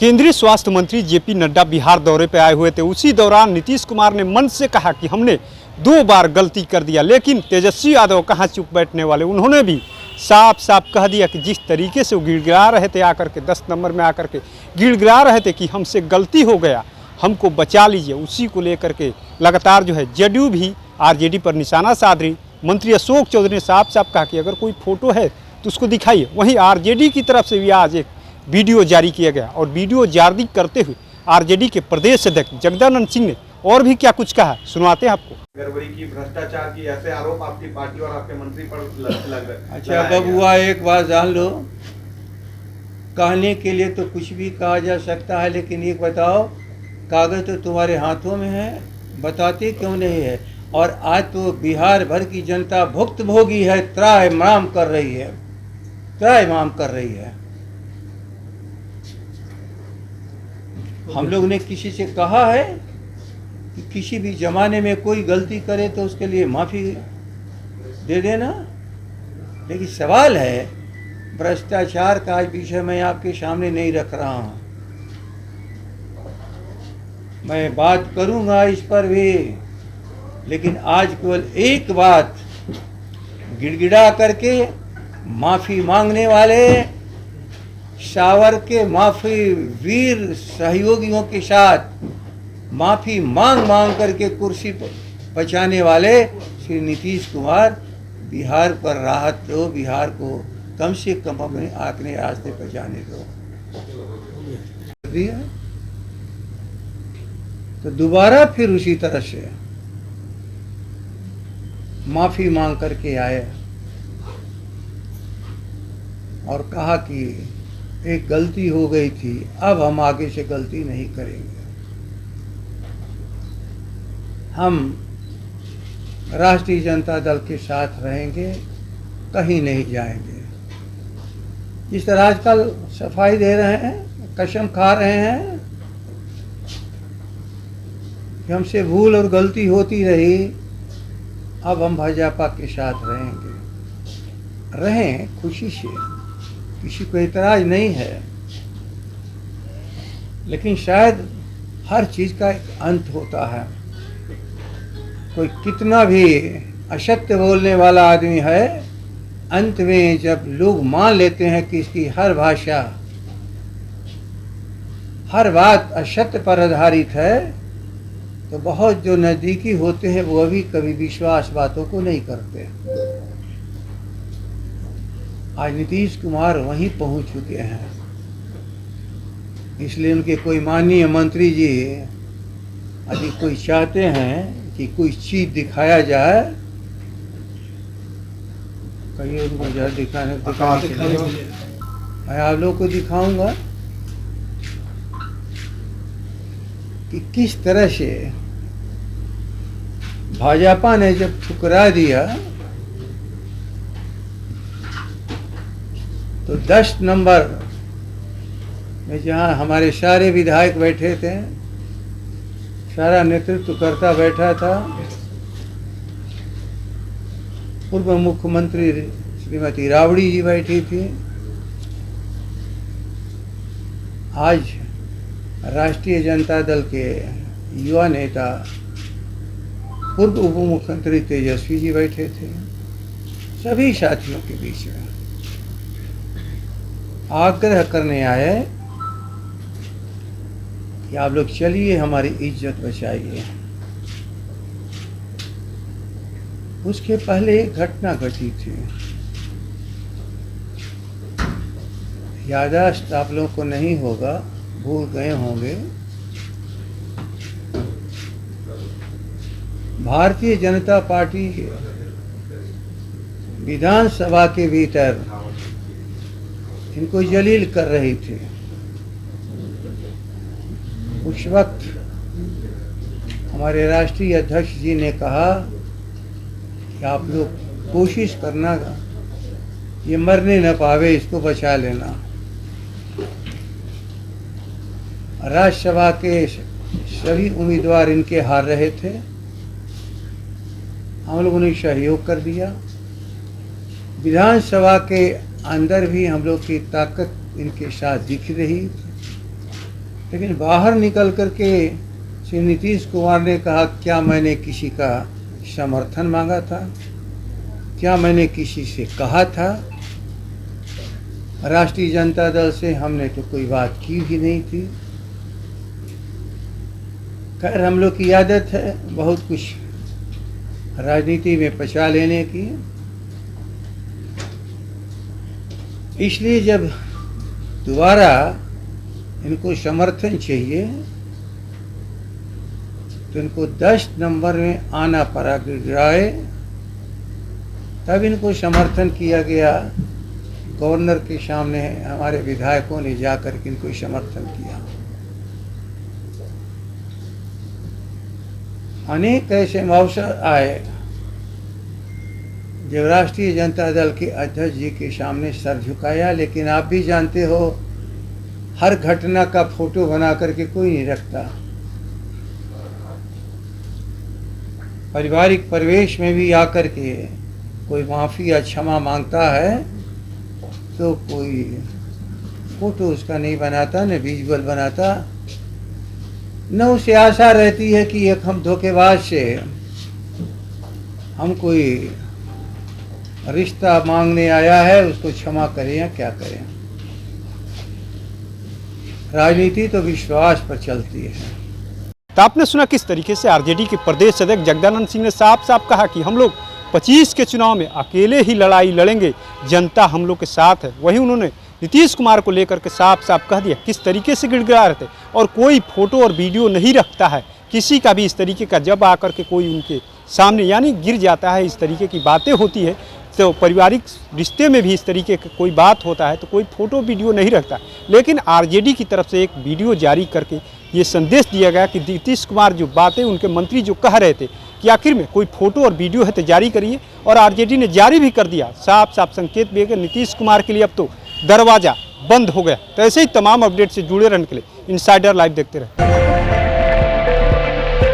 केंद्रीय स्वास्थ्य मंत्री जेपी नड्डा बिहार दौरे पर आए हुए थे। उसी दौरान नीतीश कुमार ने मंच से कहा कि हमने 2 बार गलती कर दिया, लेकिन तेजस्वी यादव कहाँ चुप बैठने वाले। उन्होंने भी साफ साफ कह दिया कि जिस तरीके से वो गिड़गिड़ा रहे थे आकर के 10 नंबर में आकर के गिड़गिड़ा रहे थे कि हमसे गलती हो गया, हमको बचा लीजिए, उसी को लेकर के लगातार जो है जेडीयू भी आरजेडी पर निशाना साध रही। मंत्री अशोक चौधरी ने साफ साफ कहा कि अगर कोई फोटो है तो उसको दिखाइए। वहीं आरजेडी की तरफ से भी आज एक वीडियो जारी किया गया और वीडियो जारी करते हुए आरजेडी के प्रदेश अध्यक्ष जगदानंद सिंह ने और भी क्या कुछ कहा, सुनवाते हैं आपको। गड़बड़ी की, भ्रष्टाचार की ऐसे आरोप आपकी पार्टी और आपके मंत्री पर लग रहे। अच्छा बबुआ, एक बात जान लो, कहने के लिए तो कुछ भी कहा जा सकता है, लेकिन एक बताओ, कागज तो तुम्हारे हाथों में है, बताते क्यों नहीं है। और आज तो बिहार भर की जनता भुक्तभोगी है, त्राहिमाम कर रही है, त्राहिमाम कर रही है। हम लोग ने किसी से कहा है कि किसी भी जमाने में कोई गलती करे तो उसके लिए माफ़ी दे देना, लेकिन सवाल है भ्रष्टाचार का आज विषय मैं आपके सामने नहीं रख रहा हूँ। मैं बात करूँगा इस पर भी, लेकिन आज केवल एक बात, गिड़गिड़ा करके माफ़ी मांगने वाले शावर के माफी वीर सहयोगियों के साथ माफी मांग मांग करके कुर्सी पर बचाने वाले श्री नीतीश कुमार, बिहार पर राहत दो, बिहार को कम से कम अपने रास्ते पर जाने दो। तो दोबारा फिर उसी तरह से माफी मांग करके आए और कहा कि एक गलती हो गई थी, अब हम आगे से गलती नहीं करेंगे। हम राष्ट्रीय जनता दल के साथ रहेंगे, कहीं नहीं जाएंगे। जिस तरह आजकल सफाई दे रहे हैं, कसम खा रहे हैं कि हमसे भूल और गलती होती रही, अब हम भाजपा के साथ रहेंगे। रहें खुशी से, किसी को एतराज नहीं है, लेकिन शायद हर चीज़ का एक अंत होता है। कोई कितना भी असत्य बोलने वाला आदमी है, अंत में जब लोग मान लेते हैं कि इसकी हर भाषा, हर बात असत्य पर आधारित है, तो बहुत जो नज़दीकी होते हैं वो अभी कभी विश्वास बातों को नहीं करते। आज नीतीश कुमार वहीं पहुंच चुके हैं, इसलिए उनके कोई माननीय मंत्री जी यदि कोई चाहते हैं कि कोई चीज़ दिखाया जाए, कहिए उनको जरा दिखाने के लिए मैं आप लोग को दिखाऊंगा कि किस तरह से भाजपा ने जब ठुकरा दिया तो 10 नंबर में जहाँ हमारे सारे विधायक बैठे थे, सारा नेतृत्व करता बैठा था, पूर्व मुख्यमंत्री श्रीमती राबड़ी जी बैठी थी, आज राष्ट्रीय जनता दल के युवा नेता पूर्व उप मुख्यमंत्री तेजस्वी जी बैठे थे। सभी साथियों के बीच में आग्रह करने आए कि आप लोग चलिए हमारी इज्जत बचाइए। उसके पहले एक घटना घटी थी, याददाश्त आप लोगों को नहीं होगा, भूल गए होंगे। भारतीय जनता पार्टी विधानसभा के भीतर इनको जलील कर रही थी। उस वक्त हमारे राष्ट्रीय अध्यक्ष जी ने कहा कि आप लोग कोशिश करना, ये मरने न पावे, इसको बचा लेना। राज्यसभा के सभी उम्मीदवार इनके हार रहे थे, हम लोगों ने सहयोग कर दिया। विधानसभा के अंदर भी हम लोग की ताकत इनके साथ दिख रही थी। लेकिन बाहर निकल करके श्री नीतीश कुमार ने कहा, क्या मैंने किसी का समर्थन मांगा था? क्या मैंने किसी से कहा था? राष्ट्रीय जनता दल से हमने तो कोई बात की भी नहीं थी। खैर, हम लोग की आदत है बहुत कुछ राजनीति में पचा लेने की। इसलिए जब दोबारा इनको समर्थन चाहिए तो इनको 10 नंबर में आना पड़ा गिड़गिड़ाए, तब इनको समर्थन किया गया। गवर्नर के सामने हमारे विधायकों ने जाकर के इनको समर्थन किया। अनेक ऐसे अवसर आए जब राष्ट्रीय जनता दल के अध्यक्ष जी के सामने सर झुकाया, लेकिन आप भी जानते हो हर घटना का फोटो बना करके कोई नहीं रखता। पारिवारिक परिवेश में भी आकर के कोई माफ़ी या क्षमा मांगता है तो कोई फोटो उसका नहीं बनाता, न विजुअल बनाता, न उसे आशा रहती है कि एक हम धोखेबाज से हम कोई रिश्ता मांगने आया है, उसको क्षमा करें या क्या करें। राजनीति तो विश्वास पर चलती है। तो आपने सुना किस तरीके से आरजेडी के प्रदेश अध्यक्ष जगदानंद सिंह ने साफ साफ कहा कि हम लोग 25 के चुनाव में अकेले ही लड़ाई लड़ेंगे, जनता हम लोग के साथ है। वहीं उन्होंने नीतीश कुमार को लेकर के साफ साफ कह दिया किस तरीके से गिड़गिड़ा रहे थे, और कोई फोटो और वीडियो नहीं रखता है किसी का भी इस तरीके का। जब आकर के कोई उनके सामने यानी गिर जाता है, इस तरीके की बातें होती है, तो पारिवारिक रिश्ते में भी इस तरीके का कोई बात होता है तो कोई फोटो वीडियो नहीं रखता। लेकिन आरजेडी की तरफ से एक वीडियो जारी करके ये संदेश दिया गया कि नीतीश कुमार जो बातें उनके मंत्री जो कह रहे थे कि आखिर में कोई फोटो और वीडियो है तो जारी करिए, और आरजेडी ने जारी भी कर दिया। साफ साफ संकेत दिए कि नीतीश कुमार के लिए अब तो दरवाज़ा बंद हो गया। तो ऐसे ही तमाम अपडेट से जुड़े रहने के लिए इनसाइडर लाइव देखते रहे।